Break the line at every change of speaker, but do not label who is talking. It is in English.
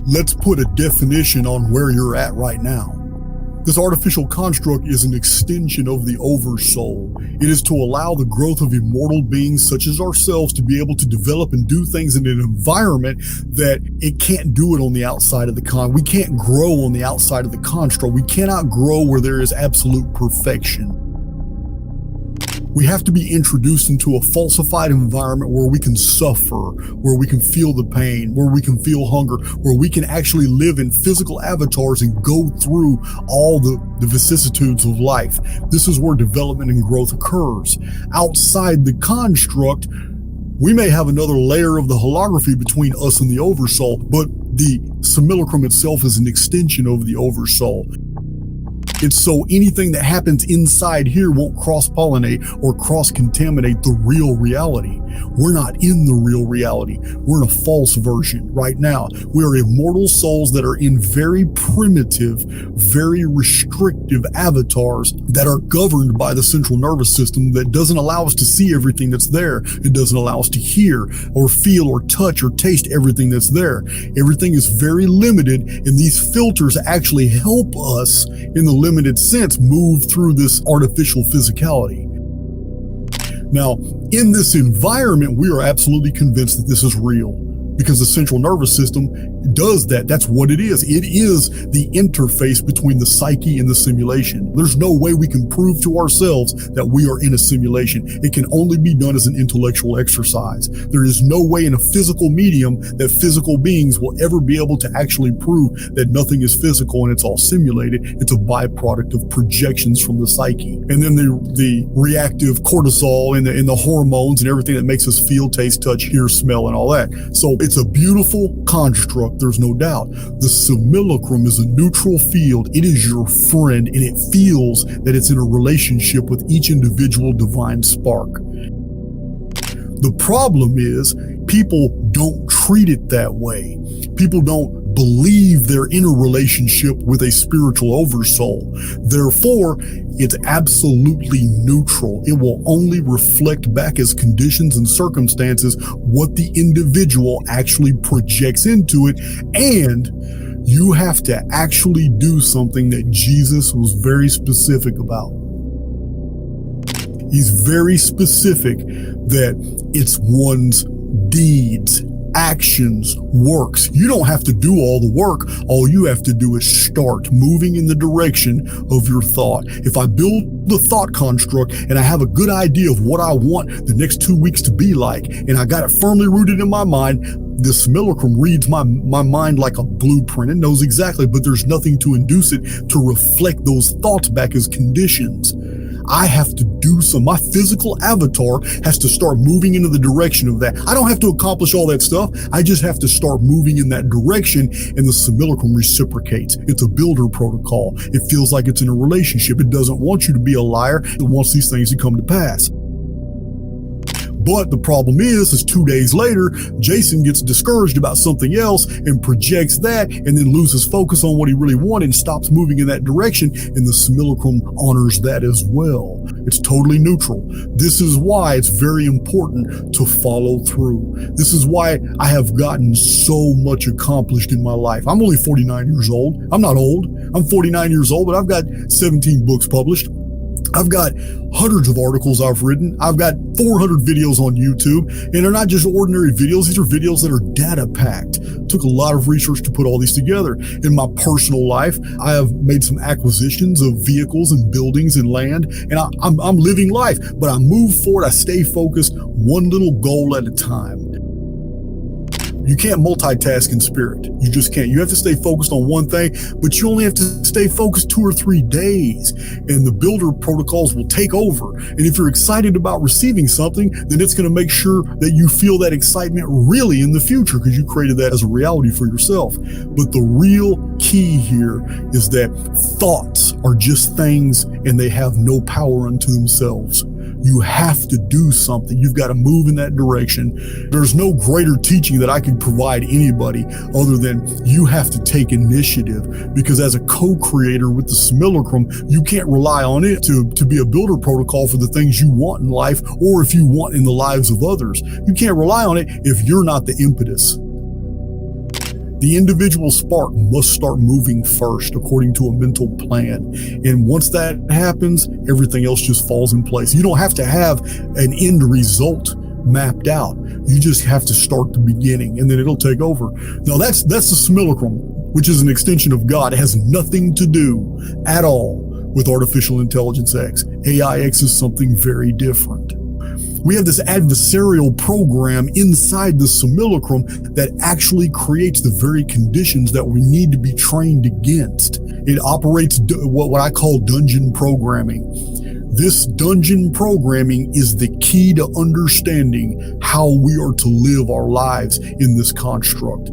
Let's put a definition on where you're at right now. This artificial construct is an extension of the oversoul. It is to allow the growth of immortal beings such as ourselves to be able to develop and do things in an environment that it can't do it on the outside of the we can't grow on the outside of the construct. We cannot grow where there is absolute perfection. We have to be introduced into a falsified environment where we can suffer, where we can feel the pain, where we can feel hunger, where we can actually live in physical avatars and go through all the vicissitudes of life. This is where development and growth occurs. Outside the construct, we may have another layer of the holography between us and the oversoul, but the simulacrum itself is an extension of the oversoul. It's so anything that happens inside here won't cross-pollinate or cross-contaminate the real reality. We're not in the real reality. We're in a false version right now. We are immortal souls that are in very primitive, very restrictive avatars that are governed by the central nervous system that doesn't allow us to see everything that's there. It doesn't allow us to hear or feel or touch or taste everything that's there. Everything is very limited, and these filters actually help us in the limited sense move through this artificial physicality. Now, in this environment, we are absolutely convinced that this is real because the central nervous system does that. That's what it is. It is the interface between the psyche and the simulation. There's no way we can prove to ourselves that we are in a simulation. It can only be done as an intellectual exercise. There is no way in a physical medium that physical beings will ever be able to actually prove that nothing is physical and it's all simulated. It's a byproduct of projections from the psyche. And then the reactive cortisol and the hormones and everything that makes us feel, taste, touch, hear, smell, and all that. So it's a beautiful construct, there's no doubt. The simulacrum is a neutral field. It is your friend, and it feels that it's in a relationship with each individual divine spark. The problem is people don't treat it that way. People don't believe they're in a relationship with a spiritual oversoul. Therefore, it's absolutely neutral. It will only reflect back as conditions and circumstances what the individual actually projects into it. And you have to actually do something that Jesus was very specific about. He's very specific that it's one's deeds, actions, works. You don't have to do all the work. All you have to do is start moving in the direction of your thought. If I build the thought construct and I have a good idea of what I want the next 2 weeks to be like, and I got it firmly rooted in my mind, the simulacrum reads my mind like a blueprint. It knows exactly, but there's nothing to induce it to reflect those thoughts back as conditions. I have to do my physical avatar has to start moving into the direction of that. I don't have to accomplish all that stuff. I just have to start moving in that direction, and the simulacrum reciprocates. It's a builder protocol. It feels like it's in a relationship. It doesn't want you to be a liar. It wants these things to come to pass. But the problem is 2 days later, Jason gets discouraged about something else and projects that and then loses focus on what he really wanted and stops moving in that direction. And the simulacrum honors that as well. It's totally neutral. This is why it's very important to follow through. This is why I have gotten so much accomplished in my life. I'm only 49 years old. I'm not old. I'm 49 years old, but I've got 17 books published. I've got hundreds of articles I've written. I've got 400 videos on YouTube, and they're not just ordinary videos. These are videos that are data packed. Took a lot of research to put all these together. In my personal life, I have made some acquisitions of vehicles and buildings and land, and I'm living life, but I move forward. I stay focused, one little goal at a time. You can't multitask in spirit. You just can't. You have to stay focused on one thing, but you only have to stay focused 2 or 3 days, and the builder protocols will take over. And if you're excited about receiving something, then it's going to make sure that you feel that excitement really in the future because you created that as a reality for yourself. But the real key here is that thoughts are just things, and they have no power unto themselves. You have to do something. You've got to move in that direction. There's no greater teaching that I can provide anybody other than you have to take initiative, because as a co-creator with the simulacrum, you can't rely on it to be a builder protocol for the things you want in life, or if you want in the lives of others. You can't rely on it if you're not the impetus. The individual spark must start moving first according to a mental plan. And once that happens, everything else just falls in place. You don't have to have an end result mapped out. You just have to start the beginning, and then it'll take over. Now that's the simulacrum, which is an extension of God. It has nothing to do at all with artificial intelligence X. AIX is something very different. We have this adversarial program inside the simulacrum that actually creates the very conditions that we need to be trained against. It operates what I call dungeon programming. This dungeon programming is the key to understanding how we are to live our lives in this construct.